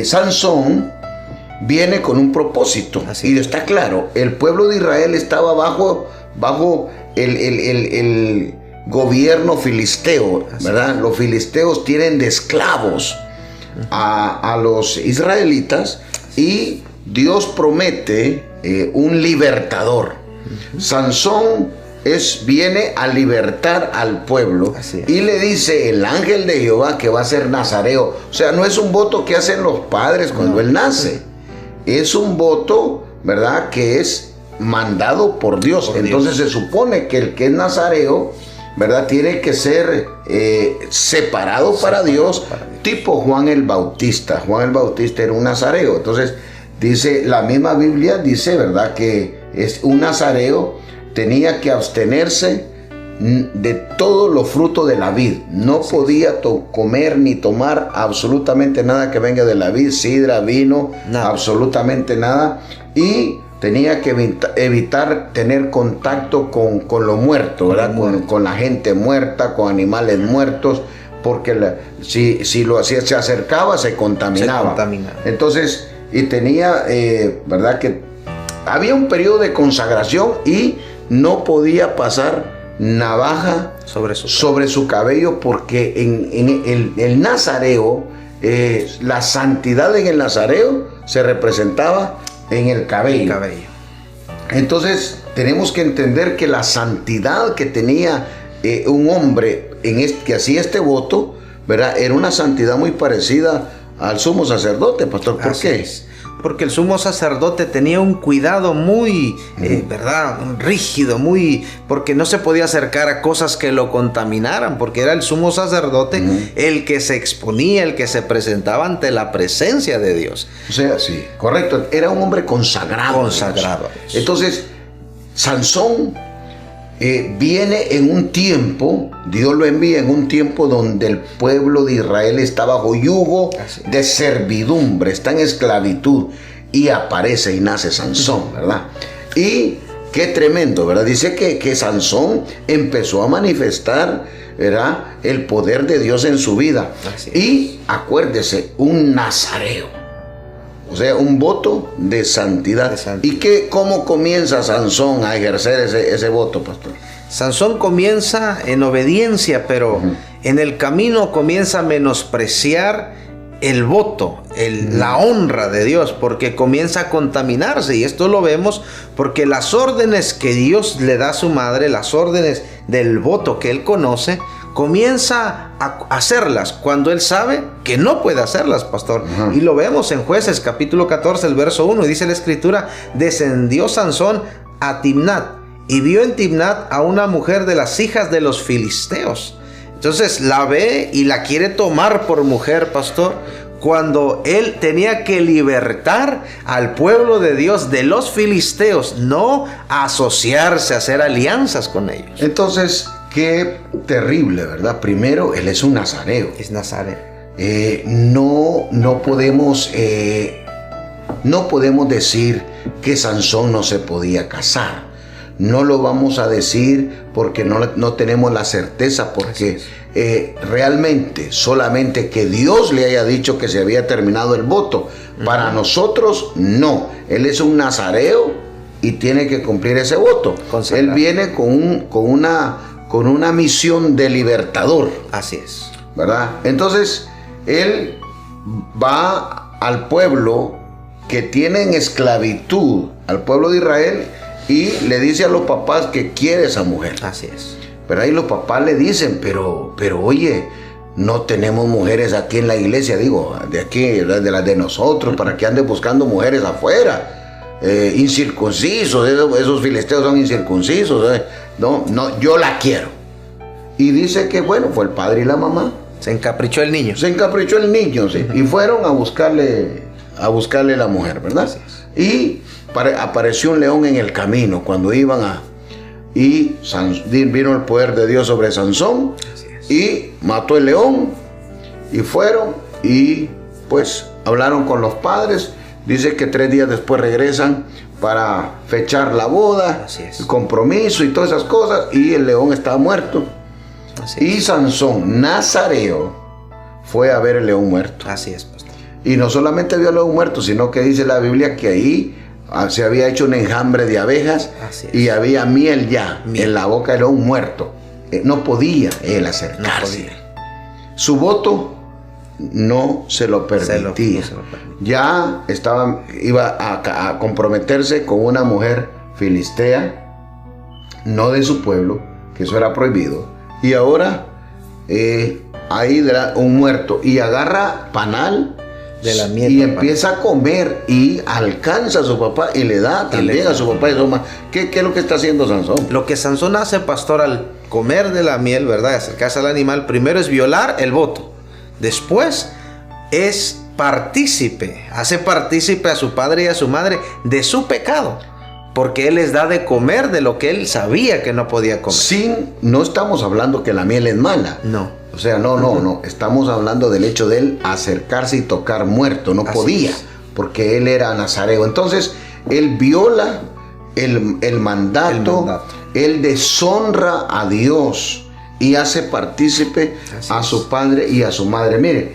Sansón viene con un propósito. Y está claro, el pueblo de Israel estaba bajo el gobierno filisteo, ¿verdad? Los filisteos tienen de esclavos a los israelitas, y Dios promete un libertador. Sansón viene a libertar al pueblo, y le dice el ángel de Jehová que va a ser nazareo. O sea, no es un voto que hacen los padres cuando él nace, es un voto, ¿verdad?, que es mandado por Dios. Entonces se supone que el que es nazareo, ¿verdad?, tiene que ser separado para Dios, tipo Juan el Bautista. Juan el Bautista era un nazareo. Entonces dice, la misma Biblia dice, ¿verdad?, que es un nazareo, tenía que abstenerse de todos los frutos de la vid. No podía comer ni tomar absolutamente nada que venga de la vid, sidra, vino, absolutamente nada. Y tenía que evitar tener contacto con lo muerto, ¿verdad? Con la gente muerta, con animales muertos, porque si se acercaba, se contaminaba. Entonces, y tenía, ¿verdad?, que había un periodo de consagración, y no podía pasar navaja sobre su cabello, porque en el nazareo, la santidad en el nazareo se representaba en el cabello. Entonces tenemos que entender que la santidad que tenía un hombre que hacía este voto, ¿verdad?, era una santidad muy parecida al sumo sacerdote, pastor. ¿Por qué? Porque el sumo sacerdote tenía un cuidado muy, ¿verdad?, rígido, porque no se podía acercar a cosas que lo contaminaran, porque era el sumo sacerdote el que se exponía, el que se presentaba ante la presencia de Dios. O sea, sí, correcto, era un hombre consagrado. Entonces, Sansón viene en un tiempo, Dios lo envía en un tiempo donde el pueblo de Israel está bajo yugo de servidumbre, está en esclavitud, y aparece y nace Sansón, ¿verdad? Y qué tremendo, ¿verdad? Dice que Sansón empezó a manifestar, ¿verdad?, el poder de Dios en su vida. Y acuérdese, un nazareo. O sea, un voto de santidad. ¿Y cómo comienza Sansón a ejercer ese voto, pastor? Sansón comienza en obediencia, pero en el camino comienza a menospreciar el voto, la honra de Dios, porque comienza a contaminarse. Y esto lo vemos porque las órdenes que Dios le da a su madre, las órdenes del voto que él conoce, comienza a hacerlas cuando él sabe que no puede hacerlas, pastor. Y lo vemos en Jueces capítulo 14, el verso 1, y dice la escritura: descendió Sansón a Timnat, y vio en Timnat a una mujer de las hijas de los filisteos. Entonces la ve y la quiere tomar por mujer, pastor, cuando él tenía que libertar al pueblo de Dios de los filisteos, no asociarse, hacer alianzas con ellos. Entonces, qué terrible, ¿verdad? Primero, él es un nazareo. Es nazareo. No podemos decir que Sansón no se podía casar. No lo vamos a decir porque no tenemos la certeza, porque realmente solamente que Dios le haya dicho que se había terminado el voto. Para nosotros, no. Él es un nazareo y tiene que cumplir ese voto. Él viene con una misión de libertador. Así es. ¿Verdad? Entonces, él va al pueblo que tiene en esclavitud, al pueblo de Israel, y le dice a los papás que quiere esa mujer. Así es. Pero ahí los papás le dicen, pero oye, no tenemos mujeres aquí en la iglesia, digo, de aquí, de las de nosotros, para que anden buscando mujeres afuera. Incircuncisos, esos filisteos son incircuncisos. No, yo la quiero. Y dice que, bueno, fue el padre y la mamá. Se encaprichó el niño. Se encaprichó el niño, sí. Y fueron a buscarle la mujer, ¿verdad? Así es. Y apareció un león en el camino cuando iban a... Y vino el poder de Dios sobre Sansón. Así es. Y mató el león. Y fueron y pues hablaron con los padres. Dice que 3 días después regresan para fechar la boda, Así es. el compromiso y todas esas cosas. Y el león estaba muerto. Así Y es. Sansón, nazareo, fue a ver el león muerto. Así es, pastor. Y no solamente vio al león muerto, sino que dice la Biblia que ahí se había hecho un enjambre de abejas. Así es. Y había miel ya Miel. en la boca del león muerto. No podía él acercarse. No podía. Su voto no se lo permitía. no se lo permitía. Ya iba a comprometerse con una mujer filistea, no de su pueblo, que eso era prohibido. Y ahora ahí un muerto y agarra panal De la miel, y papá. empieza a comer y alcanza a su papá y le da también a su papá y su mamá. ¿Qué es lo que está haciendo Sansón? Lo que Sansón hace, pastor, al comer de la miel, ¿verdad? Acercarse al animal, primero es violar el voto. Después es partícipe, hace partícipe a su padre y a su madre de su pecado. Porque él les da de comer de lo que él sabía que no podía comer. No estamos hablando que la miel es mala. No. O sea, no. Estamos hablando del hecho de él acercarse y tocar muerto. No Así podía, es. porque él era nazareo. Entonces, él viola el mandato, él deshonra a Dios y hace partícipe Así a es. su padre y a su madre. Mire,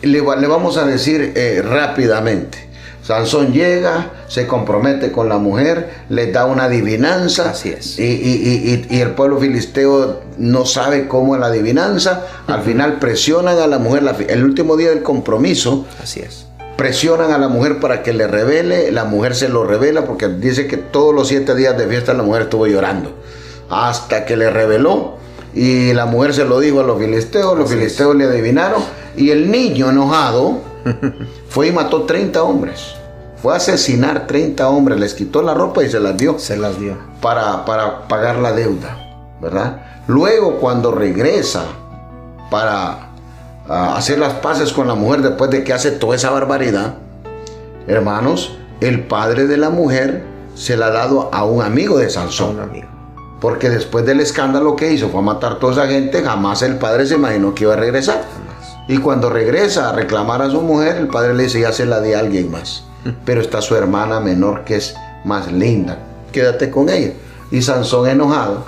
le vamos a decir rápidamente. Sansón llega, se compromete con la mujer, les da una adivinanza. Así es. Y el pueblo filisteo no sabe cómo es la adivinanza. Al final presionan a la mujer. El último día del compromiso, Así es. presionan a la mujer para que le revele. La mujer se lo revela porque dice que todos los 7 días de fiesta la mujer estuvo llorando. Hasta que le reveló. Y la mujer se lo dijo a los filisteos. Los filisteos le adivinaron. Y el niño enojado fue y mató 30 hombres. Fue a asesinar 30 hombres. Les quitó la ropa y se las dio. Se las dio. Para pagar la deuda, ¿verdad? Luego, cuando regresa para hacer las paces con la mujer después de que hace toda esa barbaridad, hermanos, el padre de la mujer se la ha dado a un amigo de Sansón. Un amigo. Porque después del escándalo que hizo, fue a matar a toda esa gente, jamás el padre se imaginó que iba a regresar. Y cuando regresa a reclamar a su mujer, el padre le dice, ya se la di a alguien más. Pero está su hermana menor que es más linda. Quédate con ella. Y Sansón enojado.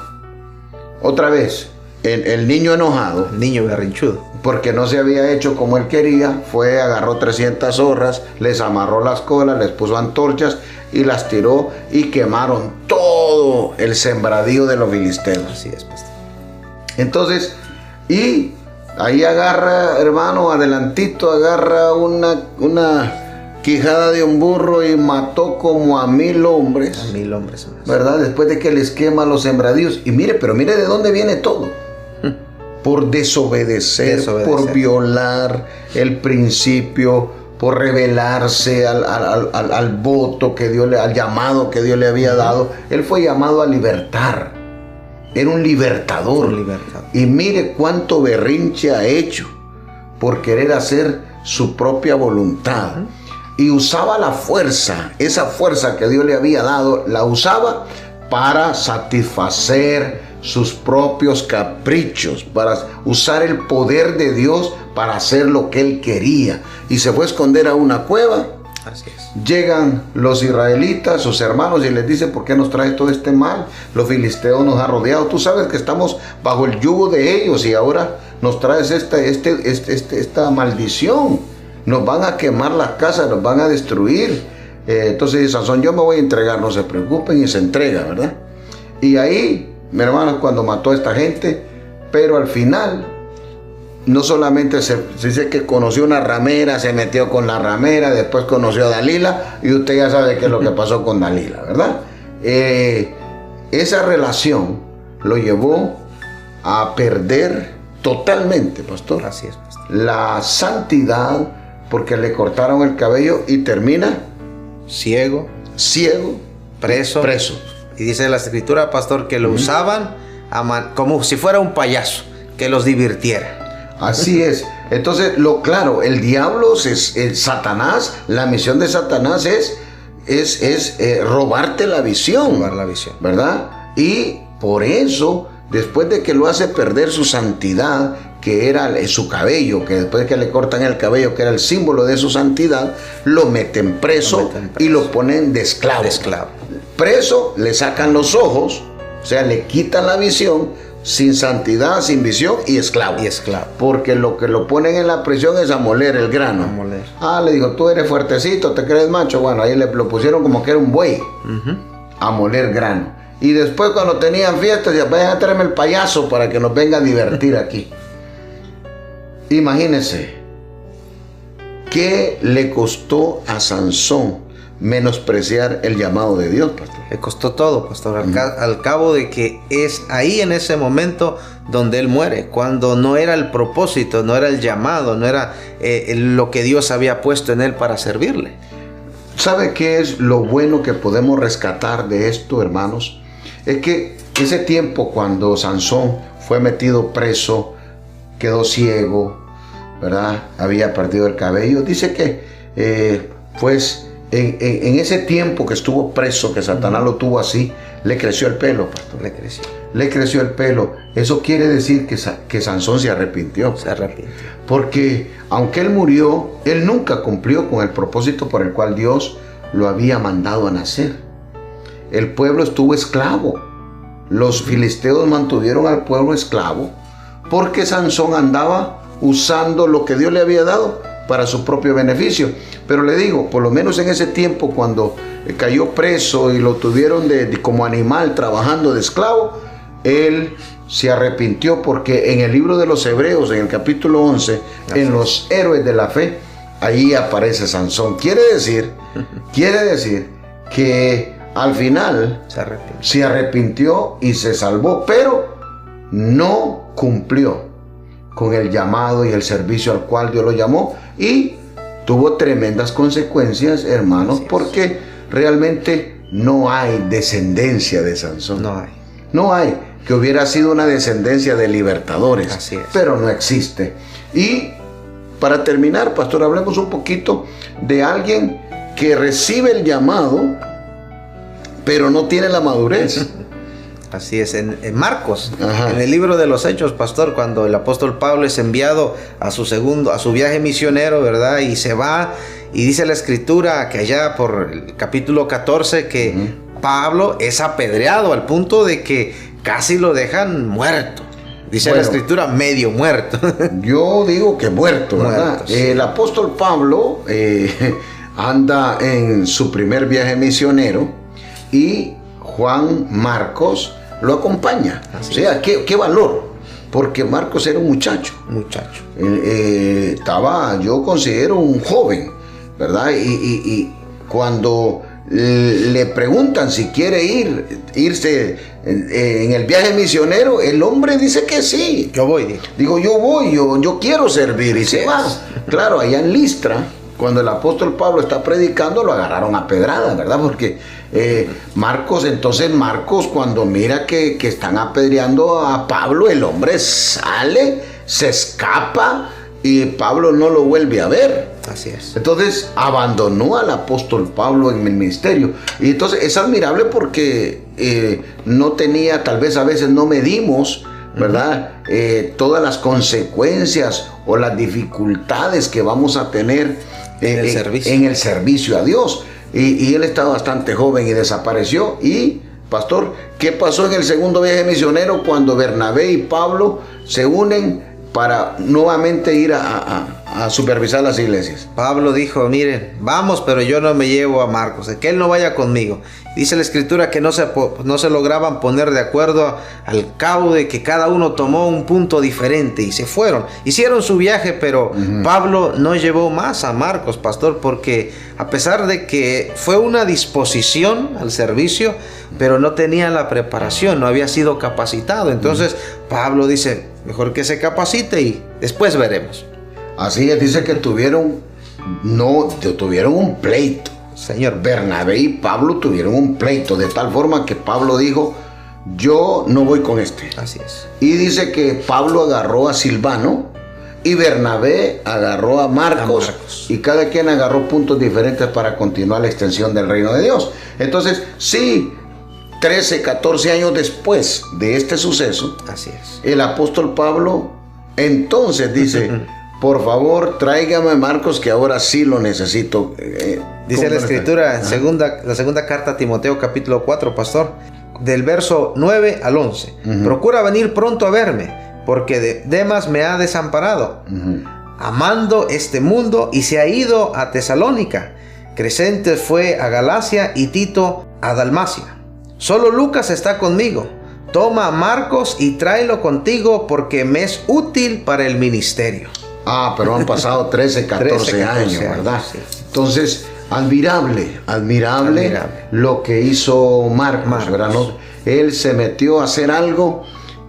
Otra vez, el niño enojado. El niño berrinchudo. Porque no se había hecho como él quería. Fue, agarró 300 zorras, les amarró las colas, les puso antorchas y las tiró y quemaron todo el sembradío de los filisteos. Así es, pastor. Entonces, y ahí agarra, hermano, adelantito, agarra una quijada de un burro y mató como a 1000 hombres. A 1000 hombres más. ¿Verdad? Después de que les quema los sembradíos. Y mire, pero mire de dónde viene todo. Por desobedecer, por violar el principio, por rebelarse al voto que Dios al llamado que Dios le había dado. Él fue llamado a libertar. Era un libertador. Y mire cuánto berrinche ha hecho por querer hacer su propia voluntad. Y usaba la fuerza, esa fuerza que Dios le había dado, la usaba para satisfacer sus propios caprichos, para usar el poder de Dios para hacer lo que él quería. Y se fue a esconder a una cueva. Así es. Llegan los israelitas, sus hermanos, y les dicen, ¿por qué nos traes todo este mal? Los filisteos nos han rodeado. Tú sabes que estamos bajo el yugo de ellos y ahora nos traes esta maldición. Nos van a quemar la casa, nos van a destruir. Entonces dice Sansón, yo me voy a entregar, no se preocupen, y se entrega, ¿verdad? Y ahí, mi hermano, cuando mató a esta gente, pero al final, no solamente se dice que conoció una ramera, se metió con la ramera, después conoció a Dalila, y usted ya sabe qué es lo que pasó con Dalila, ¿verdad? Esa relación lo llevó a perder totalmente, pastor. Así es, pastor. La santidad, porque le cortaron el cabello y termina ciego, preso. Y dice la escritura, pastor, que lo usaban como si fuera un payaso. que los divirtiera. Así es. Entonces, claro, el diablo, Satanás, la misión de Satanás es robarte la visión. Robar la visión. ¿Verdad? Y por eso, después de que lo hace perder su santidad, que era su cabello, que después que le cortan el cabello, que era el símbolo de su santidad, lo meten preso, y lo ponen de esclavo. Preso, le sacan los ojos, o sea, le quitan la visión, sin santidad, sin visión y esclavo. Porque lo que lo ponen en la prisión es a moler el grano. Le dijo, tú eres fuertecito, te crees macho. Bueno, ahí lo pusieron como que era un buey, a moler grano. Y después, cuando tenían fiestas, ya vayan a traerme el payaso para que nos venga a divertir aquí. Imagínense, ¿qué le costó a Sansón menospreciar el llamado de Dios, pastor? Le costó todo, pastor, al cabo de que es ahí en ese momento donde él muere, cuando no era el propósito, no era el llamado, no era lo que Dios había puesto en él para servirle. ¿Sabe qué es lo bueno que podemos rescatar de esto, hermanos? Es que ese tiempo cuando Sansón fue metido preso, quedó ciego, ¿verdad? Había perdido el cabello. Dice que pues en ese tiempo que estuvo preso, que Satanás lo tuvo así, le creció el pelo, pastor. Le creció el pelo. Eso quiere decir que Sansón se arrepintió. Porque aunque él murió, él nunca cumplió con el propósito por el cual Dios lo había mandado a nacer. El pueblo estuvo esclavo. Los filisteos mantuvieron al pueblo esclavo porque Sansón andaba usando lo que Dios le había dado para su propio beneficio. Pero le digo, por lo menos en ese tiempo, cuando cayó preso y lo tuvieron como animal trabajando de esclavo, él se arrepintió, porque en el libro de los Hebreos, en el capítulo 11, en los héroes de la fe, ahí aparece Sansón. Quiere decir que al final se arrepintió y se salvó, pero no cumplió con el llamado y el servicio al cual Dios lo llamó, y tuvo tremendas consecuencias, hermanos, porque realmente no hay descendencia de Sansón. No hay que hubiera sido una descendencia de libertadores, pero no existe. Y para terminar, pastor, hablemos un poquito de alguien que recibe el llamado, pero no tiene la madurez. Así es, en Marcos, en el libro de los Hechos, pastor, cuando el apóstol Pablo es enviado a su viaje misionero, ¿verdad? Y se va, y dice la escritura que allá por el capítulo 14 que Pablo es apedreado al punto de que casi lo dejan muerto. Dice la escritura, medio muerto. Yo digo que muerto, ¿verdad? Sí. El apóstol Pablo anda en su primer viaje misionero y Juan Marcos lo acompaña. O sea, ¿qué valor? Porque Marcos era un muchacho. Estaba, yo considero, un joven, ¿verdad? Y cuando le preguntan si quiere irse en el viaje misionero, el hombre dice que sí. Yo voy. Digo, yo quiero servir, y se va. Claro, allá en Listra, cuando el apóstol Pablo está predicando, lo agarraron a pedrada, ¿verdad? Porque Marcos, cuando mira que están apedreando a Pablo, el hombre sale, se escapa, y Pablo no lo vuelve a ver. Así es. Entonces abandonó al apóstol Pablo en el ministerio. Y entonces es admirable porque no tenía, tal vez a veces no medimos, ¿verdad? Todas las consecuencias o las dificultades que vamos a tener en el servicio a Dios. Y él estaba bastante joven y desapareció. Y, pastor, ¿qué pasó en el segundo viaje misionero cuando Bernabé y Pablo se unen para nuevamente ir a supervisar las iglesias? Pablo dijo, miren, vamos, pero yo no me llevo a Marcos, que él no vaya conmigo. Dice la escritura que no se lograban poner de acuerdo al cabo de que cada uno tomó un punto diferente y se fueron. Hicieron su viaje, pero Pablo no llevó más a Marcos, pastor, porque a pesar de que fue una disposición al servicio, pero no tenía la preparación, no había sido capacitado. Entonces Pablo dice, mejor que se capacite y después veremos. Así es, dice que tuvieron un pleito. Señor, Bernabé y Pablo tuvieron un pleito, de tal forma que Pablo dijo, yo no voy con este. Así es. Y dice que Pablo agarró a Silvano y Bernabé agarró a Marcos, y cada quien agarró puntos diferentes para continuar la extensión del reino de Dios. Entonces, sí, 13, 14 años después de este suceso, así es, el apóstol Pablo entonces dice, por favor, tráigame a Marcos, que ahora sí lo necesito. Dice la Escritura, la segunda carta a Timoteo, capítulo 4, pastor, del verso 9 al 11. Procura venir pronto a verme, porque Demas me ha desamparado, amando este mundo, y se ha ido a Tesalónica. Crescente fue a Galacia y Tito a Dalmacia. Solo Lucas está conmigo. Toma a Marcos y tráelo contigo, porque me es útil para el ministerio. Pero han pasado 13, 14 años, ¿verdad? Sí. Entonces, admirable lo que hizo Marcos, ¿verdad? ¿No? Él se metió a hacer algo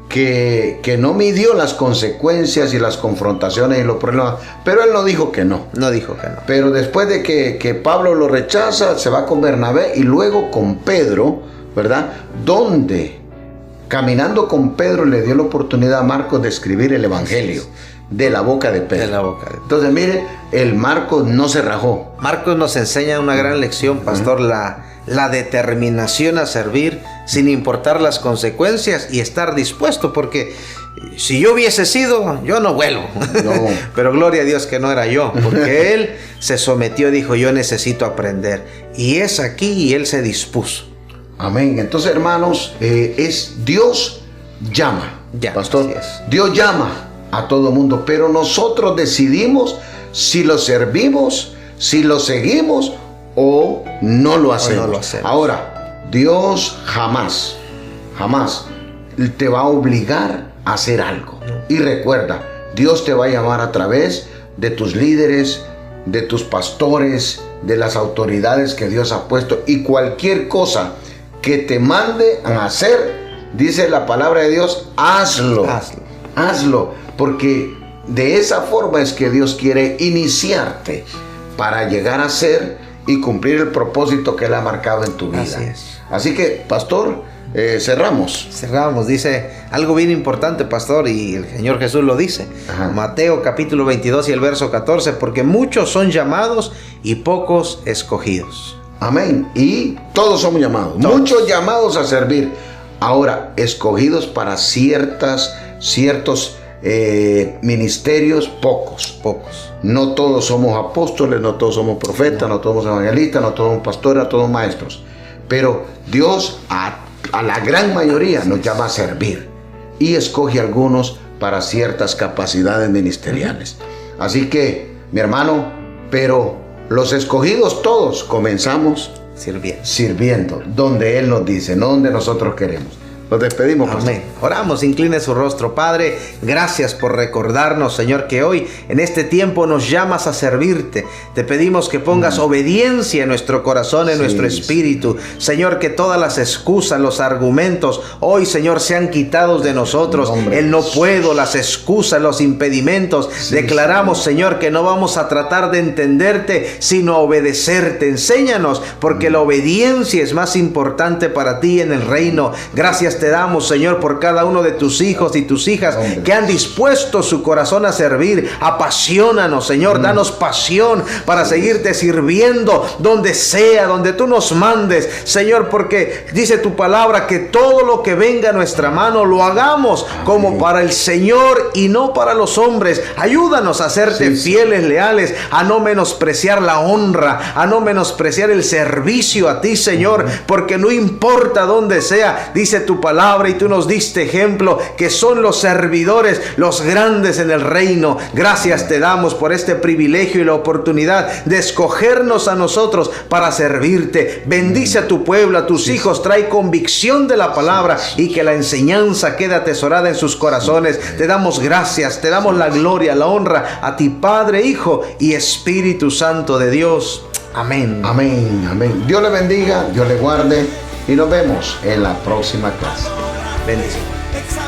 que no midió las consecuencias y las confrontaciones y los problemas, pero él no dijo que no. No dijo que no. Pero después de que Pablo lo rechaza, se va con Bernabé y luego con Pedro, ¿verdad? Donde, caminando con Pedro, le dio la oportunidad a Marcos de escribir el Evangelio de la boca de Pedro. De la boca de Pedro. Entonces, mire, el Marcos no se rajó. Marcos nos enseña una gran lección, pastor, la determinación a servir sin importar las consecuencias y estar dispuesto, porque si yo hubiese sido, yo no vuelvo. No. Pero gloria a Dios que no era yo, porque él se sometió y dijo, yo necesito aprender. Y es aquí, y él se dispuso. Amén. Entonces, hermanos, es Dios llama, pastor. Dios llama a todo mundo, pero nosotros decidimos si lo servimos, si lo seguimos o no lo hacemos. Ahora, Dios jamás te va a obligar a hacer algo. Y recuerda, Dios te va a llamar a través de tus líderes, de tus pastores, de las autoridades que Dios ha puesto, y cualquier cosa que te mande a hacer, dice la palabra de Dios, hazlo, porque de esa forma es que Dios quiere iniciarte para llegar a ser y cumplir el propósito que Él ha marcado en tu vida. Así que, pastor, cerramos. Dice algo bien importante, pastor, y el Señor Jesús lo dice. Mateo capítulo 22 y el verso 14, porque muchos son llamados y pocos escogidos. Amén. Y todos somos llamados. Muchos llamados a servir. Ahora, escogidos para ciertos ministerios, pocos. No todos somos apóstoles, no todos somos profetas, no todos somos evangelistas, no todos somos pastores, no todos somos maestros. Pero Dios a la gran mayoría nos llama a servir y escoge a algunos para ciertas capacidades ministeriales. Así que, mi hermano, pero los escogidos todos comenzamos sirviendo, donde Él nos dice, no donde nosotros queremos. Nos despedimos, pastor. Amén. Oramos, incline su rostro. Padre, gracias por recordarnos, Señor, que hoy en este tiempo nos llamas a servirte. Te pedimos que pongas obediencia en nuestro corazón, en nuestro espíritu. Señor, que todas las excusas, los argumentos, hoy, Señor, sean quitados de nosotros. El no puedo, las excusas, los impedimentos. Declaramos, Señor, que no vamos a tratar de entenderte, sino a obedecerte. Enséñanos, porque la obediencia es más importante para ti en el reino. Gracias te damos, Señor, por cada uno de tus hijos y tus hijas que han dispuesto su corazón a servir. Apaciónanos, Señor, danos pasión para seguirte sirviendo donde sea, donde tú nos mandes, Señor, porque dice tu palabra que todo lo que venga a nuestra mano lo hagamos como para el Señor y no para los hombres. Ayúdanos a serte fieles, leales, a no menospreciar la honra, a no menospreciar el servicio a ti, Señor, porque no importa dónde sea, dice tu palabra, y tú nos diste ejemplo que son los servidores los grandes en el reino. Gracias te damos por este privilegio y la oportunidad de escogernos a nosotros para servirte. Bendice a tu pueblo, a tus hijos, trae convicción de la palabra y que la enseñanza quede atesorada en sus corazones. Te damos gracias, te damos la gloria, la honra a ti, Padre, Hijo y Espíritu Santo de Dios. Amén. Amén, amén. Dios le bendiga, Dios le guarde y nos vemos en la próxima clase. Bendiciones.